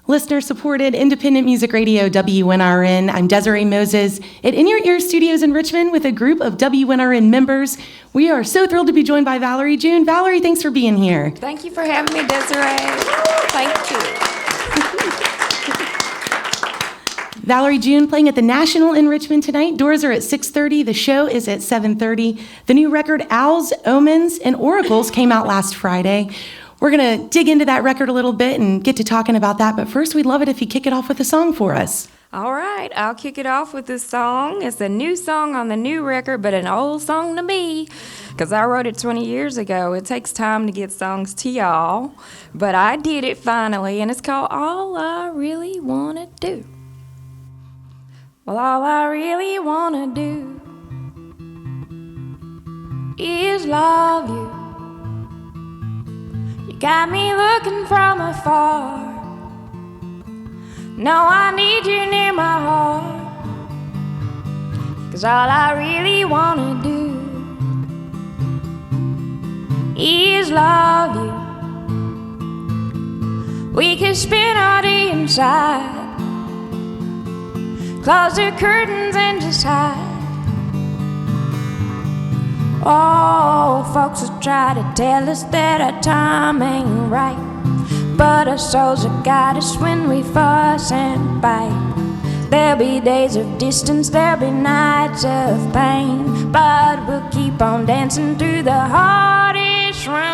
Listener-supported independent music radio, WNRN. I'm Desiree Moses at In Your Ear Studios in Richmond with a group of WNRN members. We are so thrilled to be joined by Valerie June. Valerie, thanks for being here. Thank you for having me, Desiree. Thank you. Valerie June playing at the National in Richmond tonight. Doors are at 6:30. The show is at 7:30. The new record, Owls, Omens, and Oracles, came out last Friday. We're going to dig into that record a little bit and get to talking about that. But first, we'd love it if you kick it off with a song for us. All right, I'll kick it off with this song. It's a new song on the new record, but an old song to me, because I wrote it 20 years ago. It takes time to get songs to y'all, but I did it finally, and it's called All I Really Wanna Do. Well, all I really wanna do is love you. You got me looking from afar. No, I need you near my heart. 'Cause all I really wanna do is love you. We could spend all day inside, close the curtains and just hide. Oh, folks will try to tell us that our time ain't right, but our souls will guide us when we fuss and fight. There'll be days of distance, there'll be nights of pain, but we'll keep on dancing through the hardest room.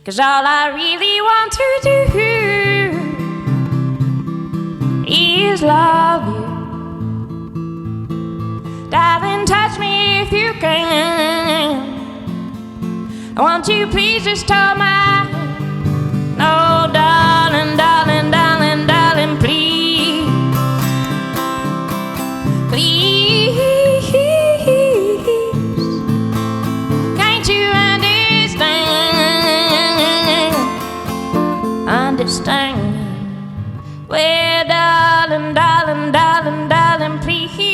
'Cause all I really want to do is love you. Darling, touch me if you can. Won't you please just hold my hand? Oh, darling, darling, darling, darling, please. Please. Can't you understand? Understand? Well, darling, darling, darling, darling, please.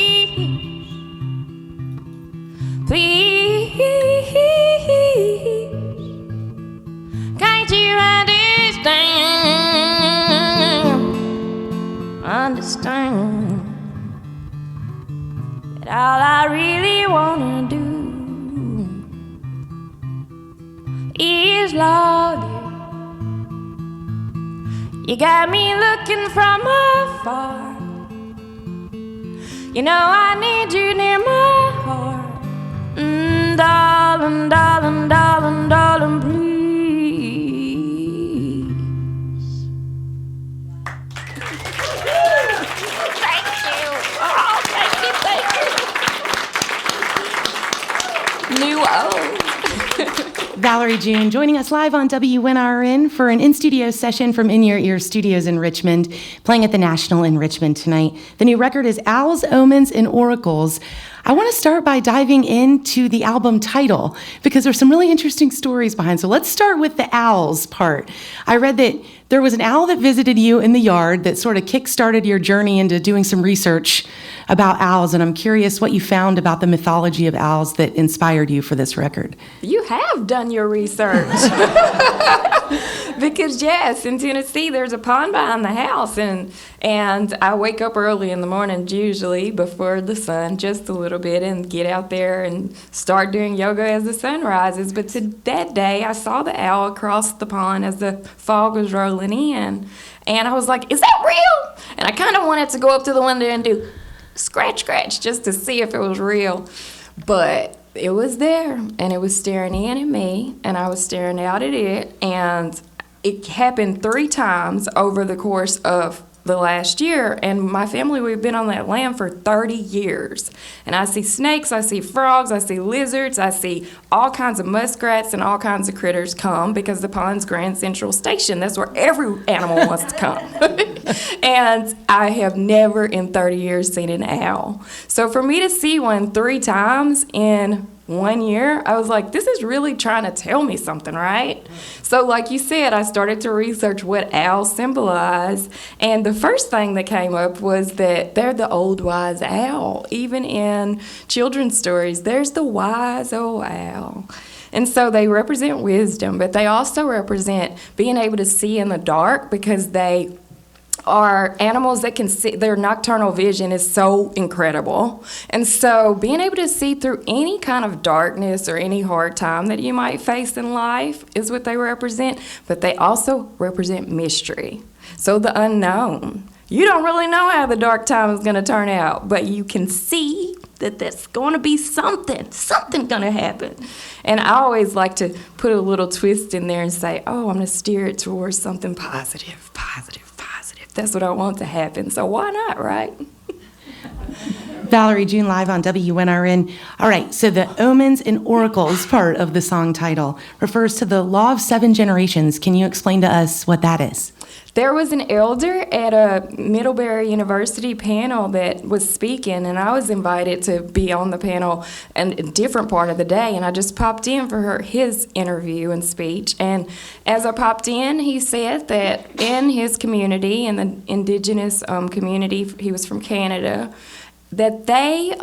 Please, can't you understand that all I really wanna do is love you. You got me looking from afar. You know I need you near my heart. Darling, darling, darling, darling, please. Thank you. Oh, thank you. New old. Valerie June joining us live on WNRN for an in-studio session from In Your Ear Studios in Richmond, playing at the National in Richmond tonight. The new record is Owls, Omens, and Oracles. I want to start by diving into the album title because there's some really interesting stories behind. So let's start with the owls part. I read that there was an owl that visited you in the yard that sort of kick-started your journey into doing some research about owls, and I'm curious what you found about the mythology of owls that inspired you for this record. You have done your research. Because yes, in Tennessee there's a pond behind the house, and I wake up early in the morning, usually before the sun, just a little bit, and get out there and start doing yoga as the sun rises. But that day I saw the owl across the pond as the fog was rolling in, and I was like, is that real? And I kind of wanted to go up to the window and do scratch, scratch, just to see if it was real. But it was there, and it was staring in at me, and I was staring out at it, and it happened 3 times over the course of the last year, and my family, we've been on that land for 30 years. And I see snakes, I see frogs, I see lizards, I see all kinds of muskrats and all kinds of critters come because the pond's Grand Central Station. That's where every animal wants to come. And I have never in 30 years seen an owl. So for me to see one 3 times in 1 year, I was like, this is really trying to tell me something, right? So like you said, I started to research what owls symbolize, and the first thing that came up was that they're the old wise owl. Even in children's stories, there's the wise old owl. And so they represent wisdom, but they also represent being able to see in the dark, because they are animals that can see. Their nocturnal vision is so incredible. And so being able to see through any kind of darkness or any hard time that you might face in life is what they represent. But they also represent mystery. So the unknown. You don't really know how the dark time is going to turn out, but you can see that there's going to be something going to happen. And I always like to put a little twist in there and say, oh, I'm going to steer it towards something positive, positive. That's what I want to happen, so why not, right? Valerie June live on WNRN. All right, so the Omens and Oracles part of the song title refers to the law of 7 generations. Can you explain to us what that is? There was an elder at a Middlebury University panel that was speaking, and I was invited to be on the panel in a different part of the day, and I just popped in for his interview and speech. And as I popped in, he said that in his community, in the indigenous community, he was from Canada, that they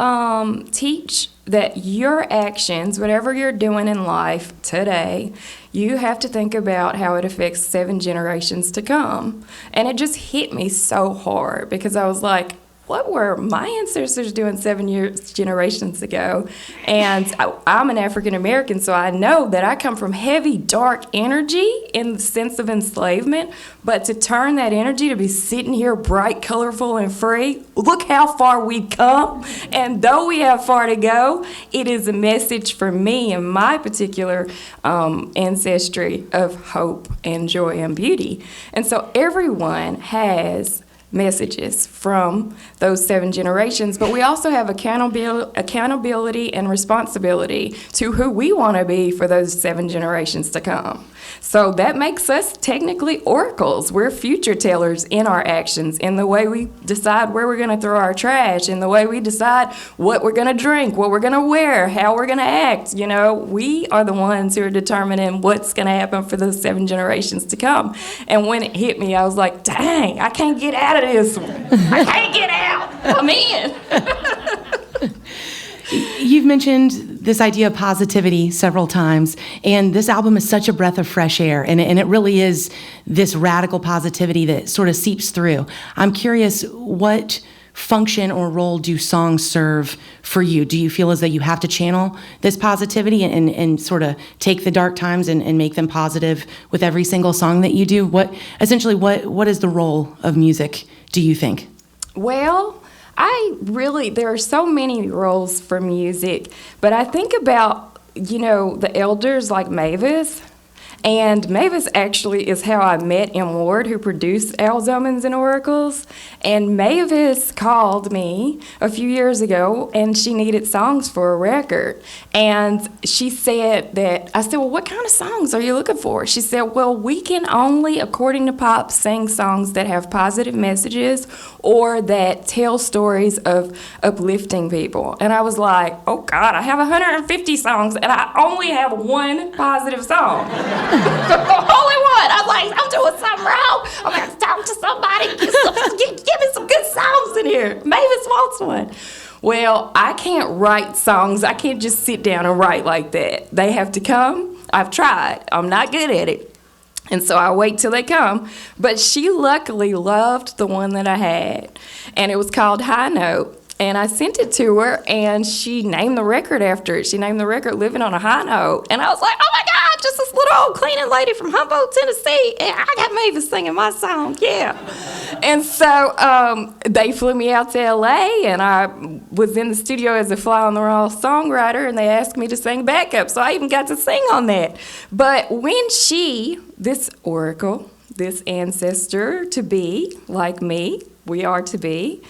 teach that your actions, whatever you're doing in life today, you have to think about how it affects 7 generations to come. And it just hit me so hard, because I was like, what were my ancestors doing 7 generations ago? And I'm an African American, so I know that I come from heavy, dark energy in the sense of enslavement. But to turn that energy to be sitting here bright, colorful, and free, look how far we've come. And though we have far to go, it is a message for me and my particular ancestry of hope and joy and beauty. And so everyone has messages from those 7 generations, but we also have accountability and responsibility to who we want to be for those 7 generations to come. So that makes us technically oracles. We're future tellers in our actions, in the way we decide where we're going to throw our trash, in the way we decide what we're going to drink, what we're going to wear, how we're going to act. You know, we are the ones who are determining what's going to happen for those 7 generations to come. And when it hit me, I was like, dang, I can't get out of this one. I can't get out. I'm in. You've mentioned this idea of positivity several times, and this album is such a breath of fresh air, and it really is this radical positivity that sort of seeps through. I'm curious, what function or role do songs serve for you? Do you feel as though you have to channel this positivity and sort of take the dark times and make them positive with every single song that you do? What is the role of music, do you think? Well, there are so many roles for music, but I think about, the elders like Mavis. And Mavis actually is how I met M. Ward, who produced Owls, Omens, and Oracles. And Mavis called me a few years ago, and she needed songs for a record. And she said I said, well, what kind of songs are you looking for? She said, well, we can only, according to Pop, sing songs that have positive messages or that tell stories of uplifting people. And I was like, oh, God, I have 150 songs, and I only have one positive song. Only one. I'm like, I'm doing something wrong. I'm going to talk to somebody. Give me some good songs in here. Mavis wants one. Well, I can't write songs. I can't just sit down and write like that. They have to come. I've tried. I'm not good at it. And so I wait till they come. But she luckily loved the one that I had. And it was called High Note. And I sent it to her, and she named the record after it. She named the record Living on a High Note. And I was like, oh, my God, just this little old cleaning lady from Humboldt, Tennessee. And I got Mavis singing my song, yeah. And so they flew me out to L.A., and I was in the studio as a fly-on-the-wall songwriter, and they asked me to sing backup. So I even got to sing on that. But when this oracle, this ancestor to be, like me, we are to be,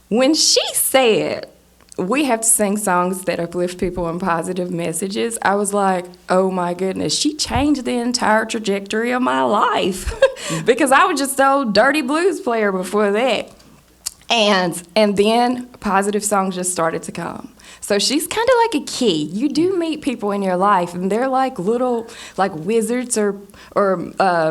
when she said, we have to sing songs that uplift people and positive messages, I was like, oh my goodness, she changed the entire trajectory of my life. Because I was just an old dirty blues player before that. And then positive songs just started to come. So she's kind of like a key. You do meet people in your life, and they're like little, like wizards or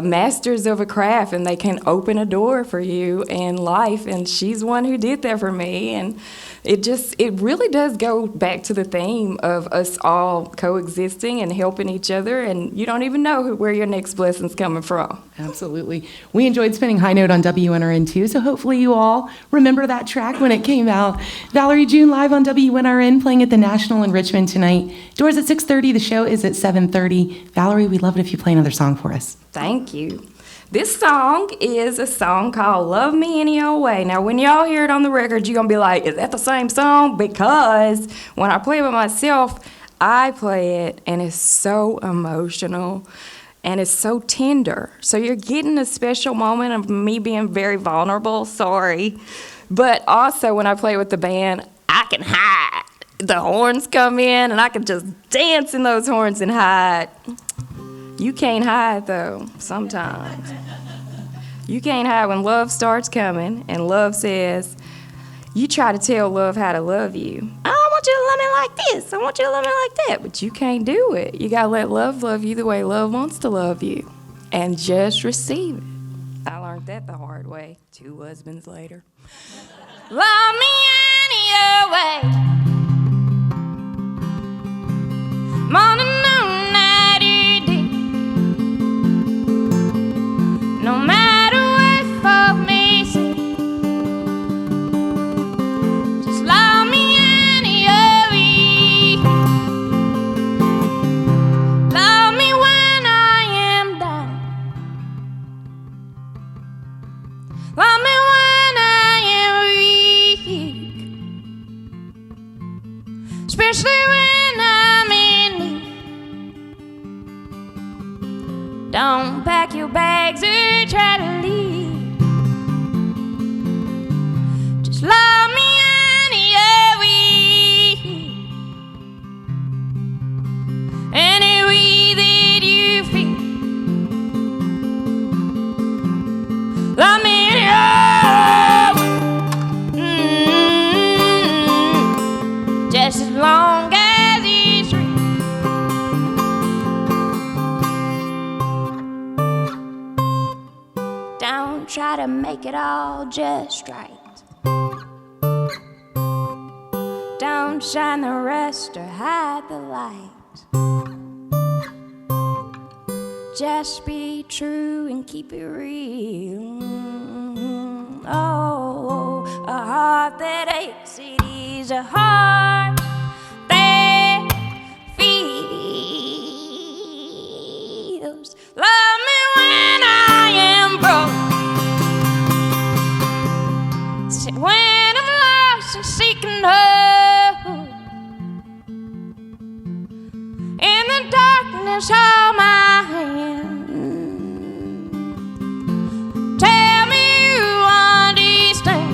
masters of a craft, and they can open a door for you in life. And she's one who did that for me. And it really does go back to the theme of us all coexisting and helping each other, and you don't even know where your next blessing's coming from. Absolutely. We enjoyed spending High Note on WNRN too, so hopefully you all remember that track when it came out. Valerie June live on WNRN, playing at the National in Richmond tonight. Doors at 6:30, the show is at 7:30. Valerie, we'd love it if you play another song for us. Thank you. This song is a song called Love Me Any Old Way. Now, when y'all hear it on the record, you're going to be like, is that the same song? Because when I play it by myself, I play it, and it's so emotional, and it's so tender. So you're getting a special moment of me being very vulnerable, sorry. But also, when I play with the band, I can hide. The horns come in, and I can just dance in those horns and hide. You can't hide, though, sometimes. You can't hide when love starts coming and love says, you try to tell love how to love you. I don't want you to love me like this. I want you to love me like that. But you can't do it. You got to let love you the way love wants to love you. And just receive it. I learned that the hard way 2 husbands later. Love me any old way. Morning, noon, night, or day. No matter what folk may say, just love me any old way. Love me when I am down. Love me when I am weak, especially when I'm in need. Don't pack your bags or try to leave. Just love me any old way. Any way that you feel. Love me any old way. Just as long as it's real. Don't try to make it all just right. Don't shine the rest or hide the light. Just be true and keep it real. Oh, a heart that aches, it is a heart that feels. Love me when I am broke. When I'm lost and seeking hope. In the darkness, hold my hand. Tell me you understand.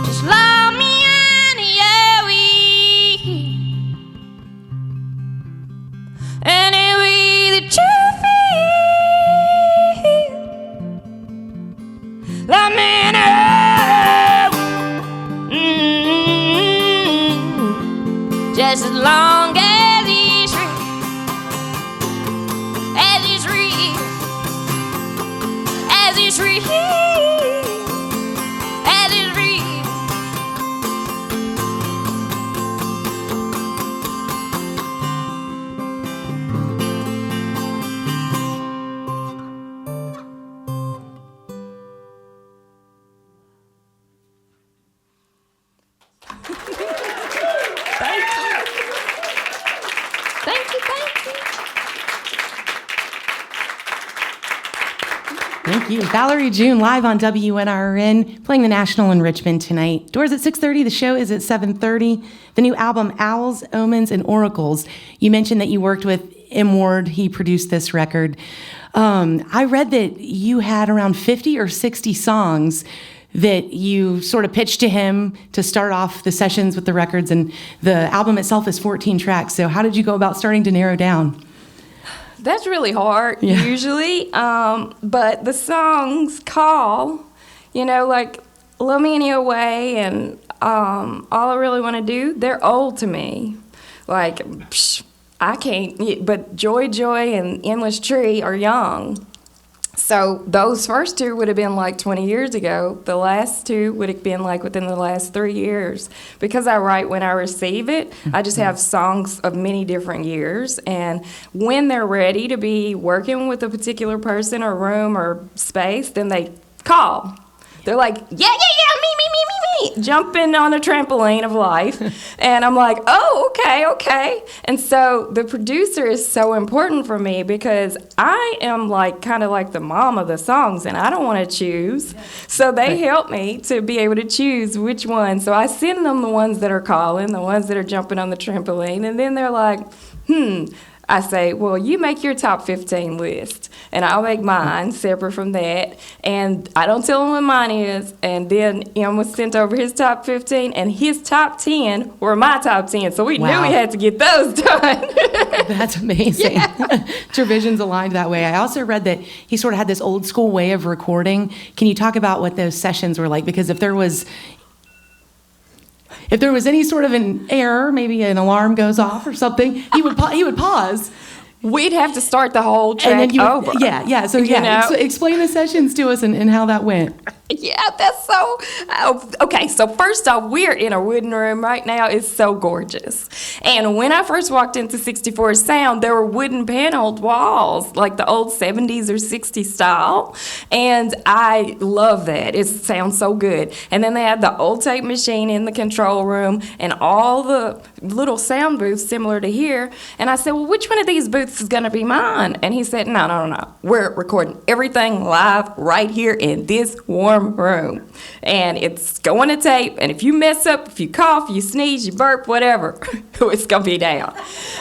Just love me any old way. Any way that you feel. Love me any just as long as it's real, as it's real, as it's real, as it's real. Thank you. Thank you, thank you. Thank you. Valerie June live on WNRN, playing the National in Richmond tonight. Doors at 6:30, the show is at 7:30. The new album, Owls, Omens, and Oracles. You mentioned that you worked with M. Ward. He produced this record. I read that you had around 50 or 60 songs that you sort of pitched to him to start off the sessions with the records, and the album itself is 14 tracks. So how did you go about starting to narrow down? That's really hard, usually. But the songs call, like Love Me Any Old Way and All I Really Want to Do, they're old to me. Like, I can't, but Joy, Joy, and Endless Tree are young. So those first two would have been like 20 years ago. The last two would have been like within the last 3 years. Because I write when I receive it, I just have songs of many different years. And when they're ready to be working with a particular person or room or space, then they call. They're like, yeah, me, jumping on a trampoline of life. And I'm like, oh, okay. And so the producer is so important for me because I am like kind of like the mom of the songs and I don't want to choose. So they help me to be able to choose which one. So I send them the ones that are calling, the ones that are jumping on the trampoline. And then they're like, I say, well, you make your top 15 list, and I'll make mine separate from that. And I don't tell him what mine is. And then Em was sent over his top 15, and his top 10 were my top 10. So we knew we had to get those done. That's amazing. Yeah. Your vision's aligned that way. I also read that he sort of had this old school way of recording. Can you talk about what those sessions were like? Because if there was any sort of an error, maybe an alarm goes off or something, he would pause. We'd have to start the whole track over. Yeah. So explain the sessions to us and how that went. Yeah, that's so... Okay, so first off, we're in a wooden room right now. It's so gorgeous. And when I first walked into 64 Sound, there were wooden paneled walls, like the old 70s or 60s style. And I love that. It sounds so good. And then they had the old tape machine in the control room and all the little sound booths similar to here. And I said, well, which one of these booths is going to be mine? And he said, no. We're recording everything live right here in this warm room, and it's going to tape, and if you mess up, if you cough, you sneeze, you burp, whatever, it's gonna be down.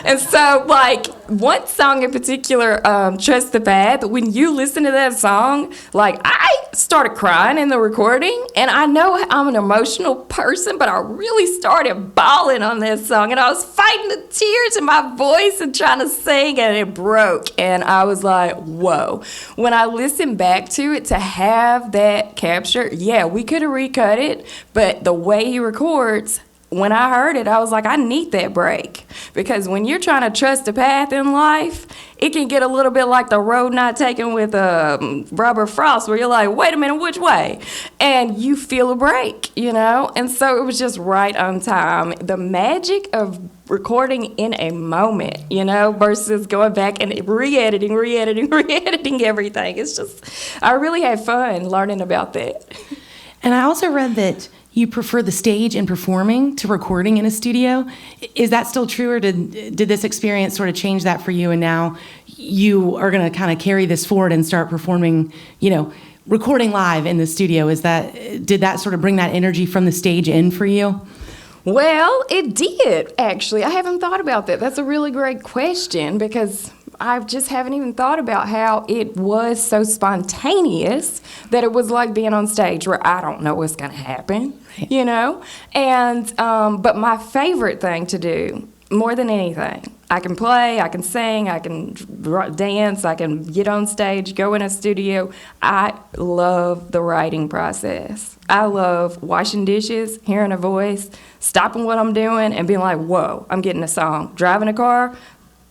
And so, like, one song in particular, Trust the Path, when you listen to that song, like, I started crying in the recording, and I know I'm an emotional person, but I really started bawling on this song, and I was fighting the tears in my voice and trying to sing, and it broke, and I was like, whoa. When I listened back to it, to have that capture, yeah, we could have recut it, but the way he records, when I heard it, I was like, I need that break. Because when you're trying to trust a path in life, it can get a little bit like the road not taken with Robert Frost, where you're like, wait a minute, which way? And you feel a break, And so it was just right on time. The magic of recording in a moment, versus going back and re-editing everything. It's just, I really had fun learning about that. And I also read that you prefer the stage and performing to recording in a studio. Is that still true, or did this experience sort of change that for you, and now you are going to kind of carry this forward and start performing, recording live in the studio? Did that sort of bring that energy from the stage in for you? Well, it did, actually. I haven't thought about that. That's a really great question, because I just haven't even thought about how it was so spontaneous that it was like being on stage where I don't know what's going to happen, And, but my favorite thing to do, more than anything, I can play, I can sing, I can dance, I can get on stage, go in a studio. I love the writing process. I love washing dishes, hearing a voice, stopping what I'm doing and being like, whoa, I'm getting a song. Driving a car,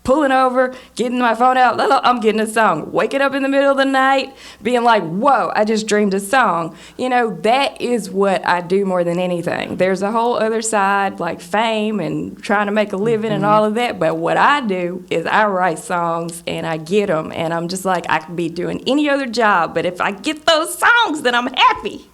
pulling over, getting my phone out, I'm getting a song. Waking up in the middle of the night, being like, whoa, I just dreamed a song. That is what I do more than anything. There's a whole other side, like fame and trying to make a living and all of that, but what I do is I write songs and I get them, and I'm just like, I could be doing any other job, but if I get those songs, then I'm happy.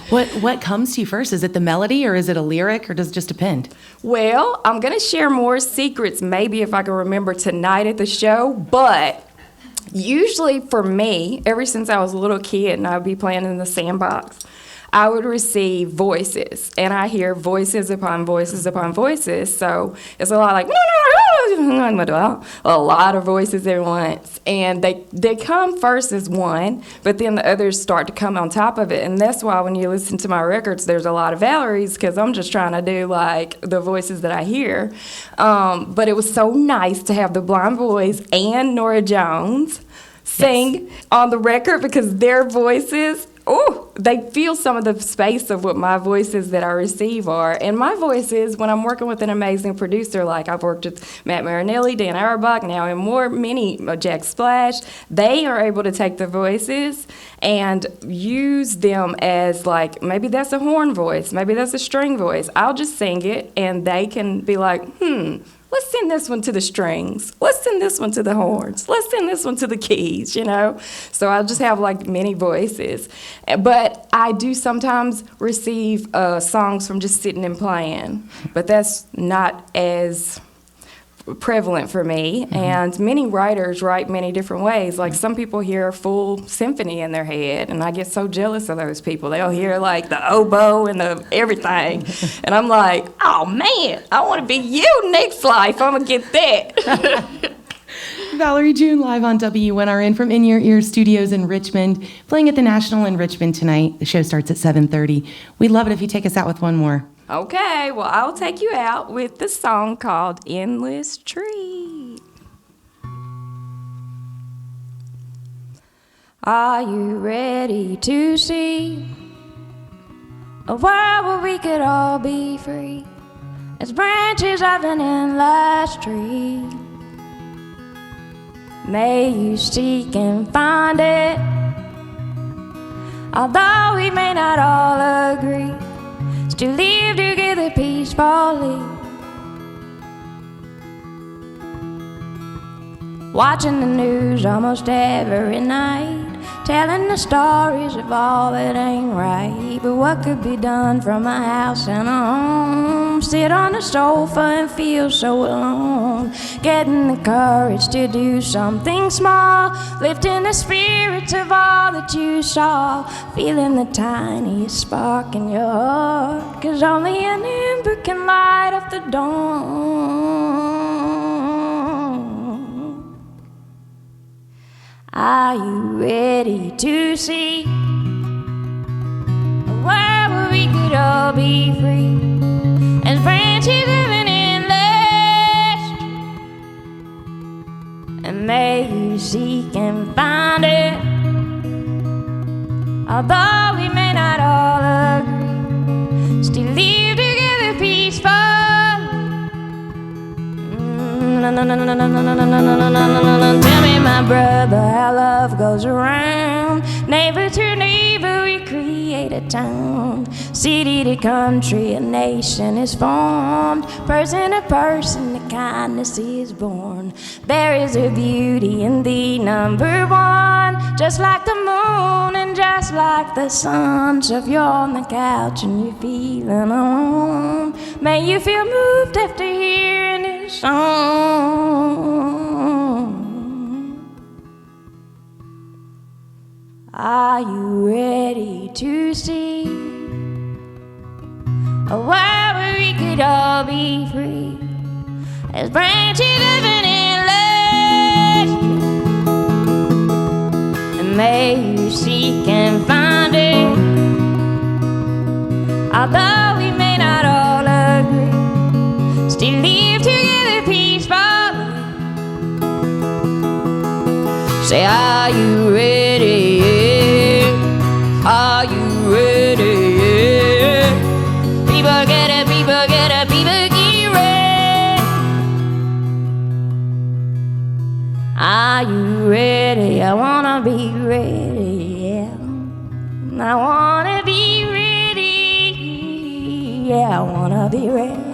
What comes to you first? Is it the melody, or is it a lyric, or does it just depend? Well, I'm going to share more secrets maybe if I can remember tonight at the show, but usually for me, ever since I was a little kid and I would be playing in the sandbox, I would receive voices, and I hear voices upon voices upon voices, so it's a lot like, a lot of voices at once, and they come first as one, but then the others start to come on top of it, and that's why when you listen to my records, there's a lot of Valerie's, because I'm just trying to do, like, the voices that I hear, but it was so nice to have the Blind Boys and Norah Jones sing on the record, because their voices, ooh, they feel some of the space of what my voices that I receive are. And my voices, when I'm working with an amazing producer, like I've worked with Matt Marinelli, Dan Auerbach, now and many Jack Splash, they are able to take the voices and use them as, like, maybe that's a horn voice, maybe that's a string voice. I'll just sing it, and they can be like, let's send this one to the strings. Let's send this one to the horns. Let's send this one to the keys, you know? So I'll just have, like, many voices. But I do sometimes receive songs from just sitting and playing. But that's not as prevalent for me. And many writers write many different ways. Like, some people hear a full symphony in their head, and I get so jealous of those people. They'll hear, like, the oboe and the everything. And I'm like, oh, man, I want to be you next life. I'm going to get that. Valerie June live on WNRN from In Your Ear Studios in Richmond, playing at the National in Richmond tonight. The show starts at 7:30. We'd love it if you take us out with one more. Okay, well, I'll take you out with the song called Endless Tree. Are you ready to see a world where we could all be free as branches of an endless tree? May you seek and find it, although we may not all agree. To live together peacefully, watching the news almost every night, telling the stories of all that ain't right. But what could be done from a house and a home? Sit on the sofa and feel so alone, getting the courage to do something small, lifting the spirits of all that you saw, feeling the tiniest spark in your heart, 'cause only an ember can light up the dawn. Are you ready to see a world where we could all be free as branches of an endless tree? And may you seek and find it, although we may not all agree. Still live together peacefully. Tell me, my brother, how love goes around. Neighbor to neighbor, we create a town. City to country, a nation is formed. Person to person, the kindness is born. There is a beauty in the number one, just like the moon and just like the sun. So if you're on the couch and you're feeling alone, may you feel moved after hearing this song. Are you ready to see a world where we could all be free as branches of an endless tree? And may you seek and find it, although we may not all agree. Still live together peacefully. Say, are you ready? Are you ready? People get it, people get it, people get ready. Are you ready? I wanna be ready, yeah. I wanna be ready, yeah, I wanna be ready.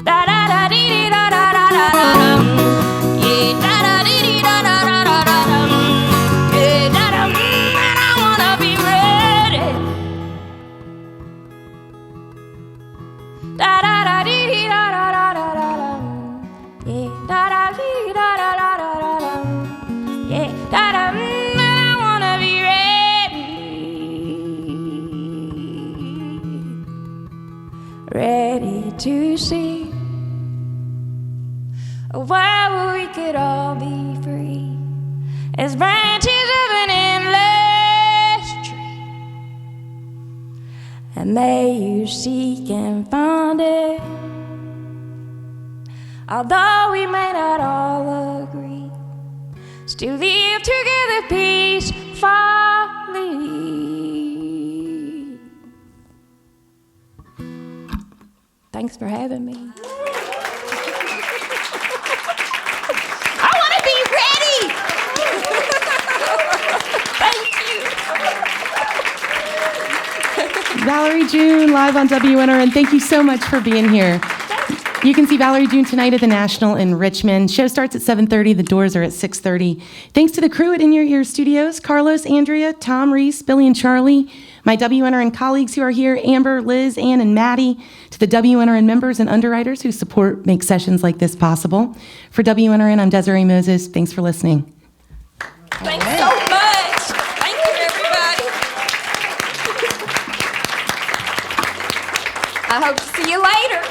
Da da da dee da da da da da. Yeah, da da dee da da da da da. Yeah, da da. And I wanna be ready. Da da da dee da da da da da. Yeah, da da dee da da da da da. Yeah, da da. And I wanna be ready. Ready to see a world where we could all be free as branches of an endless tree. And may you seek and find it, although we may not all agree. Still live together Thanks for having me. I want to be ready. Thank you. Valerie June, live on WNRN. Thank you so much for being here. You can see Valerie June tonight at the National in Richmond. Show starts at 7:30. The doors are at 6:30. Thanks to the crew at In Your Ear Studios, Carlos, Andrea, Tom, Reese, Billy, and Charlie, my WNRN colleagues who are here, Amber, Liz, Ann, and Maddie, to the WNRN members and underwriters who support make sessions like this possible. For WNRN, I'm Desiree Moses. Thanks for listening. Thanks so much. Thank you, everybody. I hope to see you later.